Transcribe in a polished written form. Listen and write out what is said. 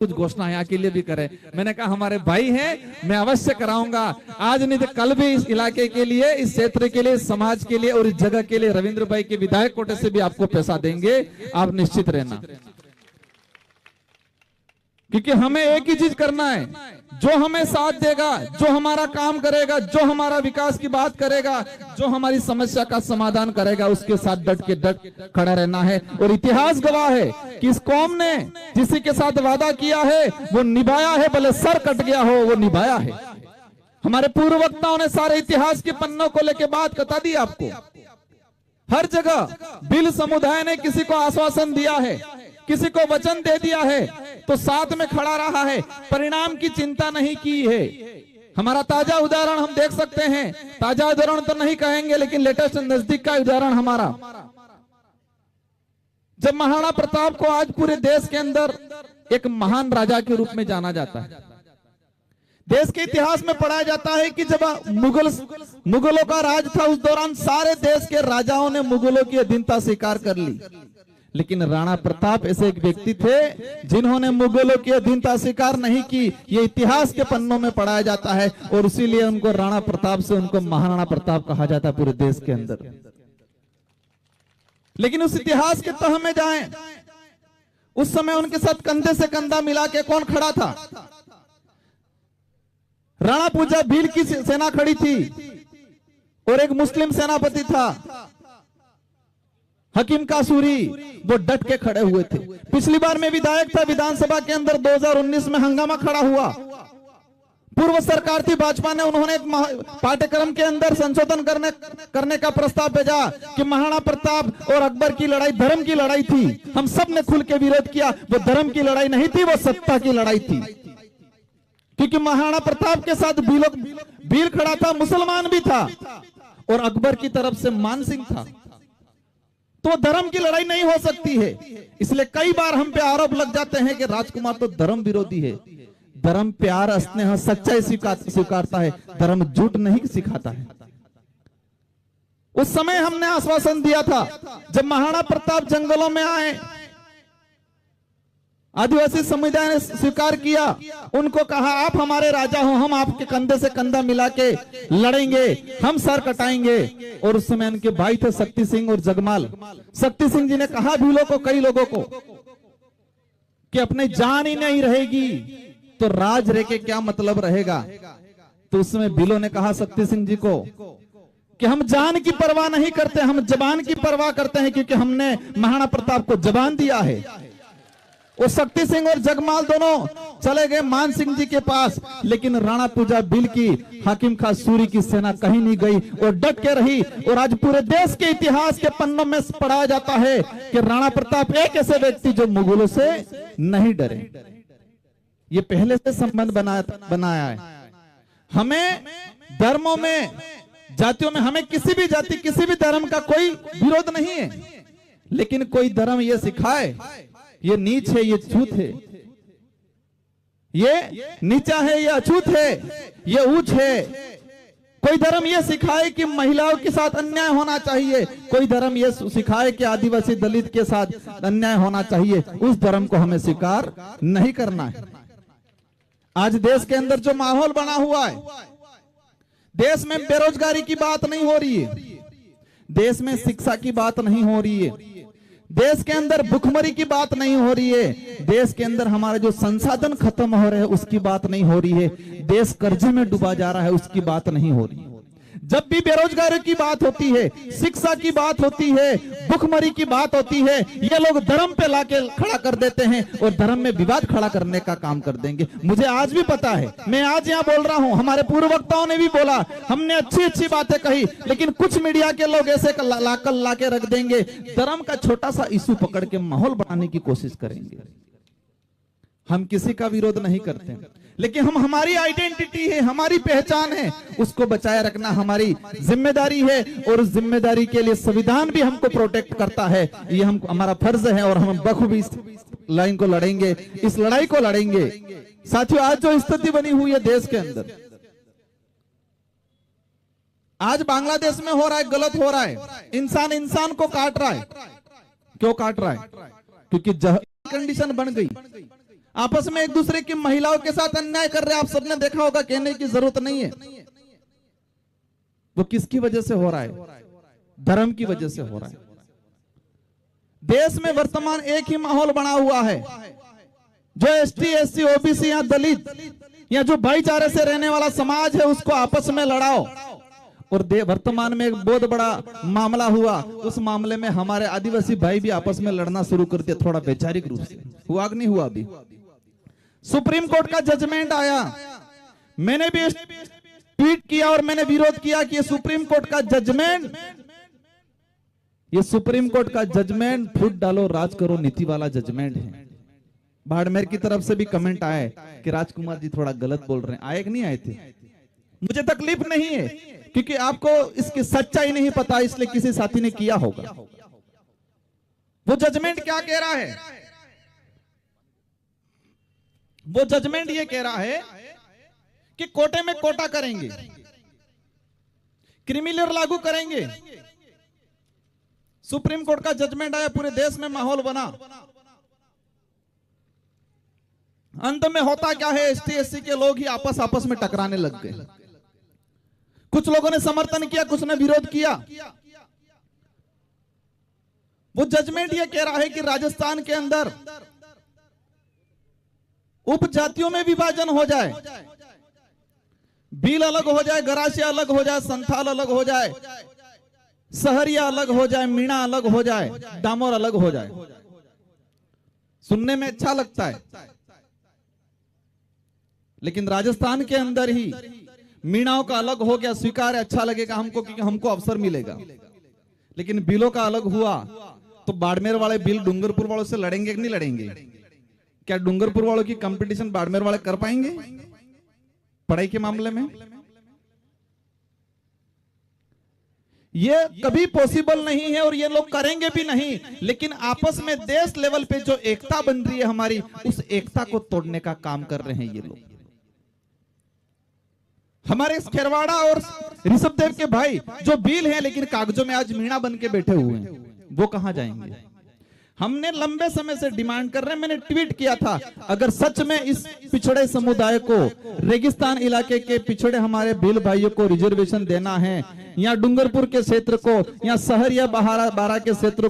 कुछ घोषणाएं के लिए भी करे। मैंने कहा हमारे भाई हैं, मैं अवश्य कराऊंगा, आज नहीं तो कल भी इस इलाके के लिए, इस क्षेत्र के लिए, समाज के लिए और इस जगह के लिए रविंद्र भाई के विधायक कोटे से भी आपको पैसा देंगे, आप निश्चित रहना। क्योंकि हमें एक ही चीज करना है, जो हमें साथ देगा, जो हमारा काम करेगा, जो हमारा विकास की बात करेगा, जो हमारी समस्या का समाधान करेगा, उसके साथ डट खड़ा रहना है। और इतिहास गवाह है कि इस कौम ने जिसी के साथ वादा किया है वो निभाया है, भले सर कट गया हो वो निभाया है। हमारे पूर्व वक्ताओं ने सारे इतिहास के पन्नों को लेकर बात बता दी आपको। हर जगह भील समुदाय ने किसी को आश्वासन दिया है, किसी को वचन दे दिया है तो साथ में खड़ा रहा है, परिणाम की चिंता नहीं की है। हमारा ताजा उदाहरण हम देख सकते हैं, ताजा उदाहरण तो नहीं कहेंगे लेकिन लेटेस्ट नजदीक का उदाहरण हमारा, जब महाराणा प्रताप को आज पूरे देश के अंदर एक महान राजा के रूप में जाना जाता है। देश के इतिहास में पढ़ा जाता है कि जब मुगलों का राज था उस दौरान सारे देश के राजाओं ने मुगलों की अधीनता स्वीकार कर ली, लेकिन राणा प्रताप ऐसे एक व्यक्ति थे जिन्होंने मुगलों की अधीनता स्वीकार नहीं की। ये इतिहास के पन्नों में पढ़ाया जाता है और इसीलिए उनको राणा प्रताप से उनको महाराणा प्रताप कहा जाता है पूरे देश के अंदर। लेकिन उस इतिहास के तह में जाएं, उस समय उनके साथ कंधे से कंधा मिला के कौन खड़ा था? राणा पूजा भील की सेना खड़ी थी और एक मुस्लिम सेनापति था हकीम कासूरी, वो डट के खड़े हुए थे। पिछली बार में विधायक था, विधानसभा के अंदर 2019 में हंगामा खड़ा हुआ। पूर्व सरकार थी भाजपा ने, उन्होंने एक पाठ्यक्रम के अंदर संशोधन करने का प्रस्ताव भेजा कि महाराणा प्रताप और अकबर की लड़ाई धर्म की लड़ाई थी। हम सब ने खुल के विरोध किया, वो धर्म की लड़ाई नहीं थी, वो सत्ता की लड़ाई थी। क्योंकि महाराणा प्रताप के साथ भील खड़ा था, मुसलमान भी था और अकबर की तरफ से मान सिंह था, तो धर्म की लड़ाई नहीं हो सकती है। इसलिए कई बार हम पे आरोप लग जाते हैं कि राजकुमार तो धर्म विरोधी है। धर्म प्यार, स्नेह, सच्चाई स्वीकारता है, धर्म झूठ नहीं सिखाता है। उस समय हमने आश्वासन दिया था, जब महाराणा प्रताप जंगलों में आए, आदिवासी समुदाय ने स्वीकार किया, उनको कहा आप हमारे राजा हो, हम आपके कंधे से कंधा मिला के लड़ेंगे, हम सर कटाएंगे। और उस समय उनके भाई थे शक्ति सिंह और जगमाल। शक्ति सिंह जी ने कहा भीलों को, कई लोगों को, कि अपनी जान ही नहीं रहेगी तो राज रह के क्या मतलब रहेगा। तो उस समय भीलों ने कहा शक्ति सिंह जी को कि हम जान की परवाह नहीं करते, हम जबान की परवाह करते हैं, क्योंकि हमने महाराणा प्रताप को जबान दिया है। वो शक्ति सिंह और जगमाल दोनों चले गए मान सिंह जी के पास, लेकिन राणा पूजा भील की हाकिम खां सूरी की सेना कहीं नहीं गई और डट के रही। और आज पूरे देश के इतिहास के पन्नों में पढ़ाया जाता है कि राणा प्रताप एक ऐसे व्यक्ति जो मुगलों से नहीं डरे। ये पहले से संबंध बनाया है। हमें धर्मों में, जातियों में, हमें किसी भी जाति, किसी भी धर्म का कोई विरोध नहीं है, लेकिन कोई धर्म ये सिखाए ये नीच है, ये छूत है, ये नीचा है, ये अछूत है, ये ऊंच है। कोई धर्म ये सिखाए कि महिलाओं के साथ अन्याय होना चाहिए, कोई धर्म ये सिखाए कि आदिवासी दलित के साथ अन्याय होना चाहिए, उस धर्म को हमें स्वीकार नहीं करना है। आज देश के अंदर जो माहौल बना हुआ है, देश में बेरोजगारी की बात नहीं हो रही है, देश में शिक्षा की बात नहीं हो रही है, देश के अंदर भुखमरी की बात नहीं हो रही है, देश के अंदर हमारे जो संसाधन खत्म हो रहे हैं उसकी बात नहीं हो रही है, देश कर्जे में डूबा जा रहा है उसकी बात नहीं हो रही। जब भी बेरोजगारी की बात होती है, शिक्षा की बात होती है, भुखमरी की बात होती है, ये लोग धर्म पे लाके खड़ा कर देते हैं और धर्म में विवाद खड़ा करने का काम कर देंगे। मुझे आज भी पता है, मैं आज यहाँ बोल रहा हूँ, हमारे पूर्व वक्ताओं ने भी बोला, हमने अच्छी अच्छी बातें कही, लेकिन कुछ मीडिया के लोग ऐसे लाके रख देंगे, धर्म का छोटा सा इशू पकड़ के माहौल बनाने की कोशिश करेंगे। हम किसी का विरोध नहीं करते, लेकिन हम, हमारी आइडेंटिटी है, हमारी पहचान है, उसको बचाए रखना हमारी जिम्मेदारी है। और उस जिम्मेदारी के लिए संविधान भी हमको प्रोटेक्ट करता है, ये हम हमारा फर्ज है और हम बखूबी इस लाइन को लड़ेंगे, इस लड़ाई को लड़ेंगे। साथियों, आज जो स्थिति बनी हुई है देश के अंदर, आज बांग्लादेश में हो रहा है, गलत हो रहा है, इंसान इंसान को काट रहा है। क्यों काट रहा है? क्योंकि कंडीशन बन गई। आपस में एक दूसरे की महिलाओं के साथ अन्याय कर रहे हैं। आप सबने देखा होगा, कहने की जरूरत नहीं है। वो किसकी वजह से हो रहा है? धर्म की वजह से हो रहा है। देश में वर्तमान एक ही माहौल बना हुआ है, जो एसटी, एससी, ओबीसी या दलित या जो भाईचारे से रहने वाला समाज है उसको आपस में लड़ाओ। और वर्तमान में एक बहुत बड़ा मामला हुआ, उस मामले में हमारे आदिवासी भाई भी आपस में लड़ना शुरू कर दिया, थोड़ा वैचारिक रूप से। हुआ कि नहीं हुआ? अभी सुप्रीम कोर्ट का जजमेंट आया, मैंने भी ट्वीट किया और मैंने विरोध किया कि ये सुप्रीम कोर्ट का जजमेंट, ये सुप्रीम कोर्ट का जजमेंट फुट डालो राज करो नीति वाला जजमेंट है। बाड़मेर की तरफ से भी कमेंट आए कि राजकुमार जी थोड़ा गलत बोल रहे हैं। आए कि नहीं आए थे? मुझे तकलीफ नहीं है, क्योंकि आपको इसकी सच्चाई नहीं पता, इसलिए किसी साथी ने किया होगा। वो जजमेंट क्या कह रहा है? वो जजमेंट ये कह रहा है कि कोटे में कोटा करेंगे, क्रीमी लेयर लागू करेंगे। सुप्रीम कोर्ट का जजमेंट आया, पूरे देश में माहौल बना। अंत में होता क्या है? एसटी, एससी के लोग ही आपस में टकराने लग गए। कुछ लोगों ने समर्थन किया, कुछ ने विरोध किया। वो जजमेंट ये कह रहा है कि राजस्थान के अंदर उपजातियों में विभाजन हो जाए, भील अलग हो जाए, गरासिया अलग हो जाए, संथाल अलग हो जाए, सहरिया अलग हो जाए, मीणा अलग हो जाए, डामोर अलग हो जाए। सुनने में अच्छा लगता है, लेकिन राजस्थान के अंदर ही मीणाओं का अलग हो गया, स्वीकार है, अच्छा लगेगा हमको, क्योंकि हमको अवसर मिलेगा। लेकिन बिलों का अलग हुआ तो बाड़मेर वाले बिल डूंगरपुर वालों से लड़ेंगे कि नहीं लड़ेंगे? क्या डूंगरपुर वालों की कंपटीशन बाड़मेर वाले कर पाएंगे पढ़ाई के मामले में? ये कभी पॉसिबल नहीं है और ये लोग करेंगे भी नहीं। लेकिन आपस में देश लेवल पे जो एकता बन रही है हमारी, उस एकता को तोड़ने का काम कर रहे हैं ये लोग। हमारे खेरवाड़ा और ऋषभदेव के भाई जो भील हैं लेकिन कागजों में आज मीणा बन के बैठे हुए हैं, वो कहां जाएंगे? हमने लंबे समय से डिमांड कर रहे हैं। मैंने ट्वीट किया था, अगर सच में इस पिछड़े समुदाय को, रेगिस्तान इलाके के पिछड़े हमारे भील भाइयों को रिजर्वेशन देना है, या डूंगरपुर के क्षेत्र को, या शहर या बारा के क्षेत्र को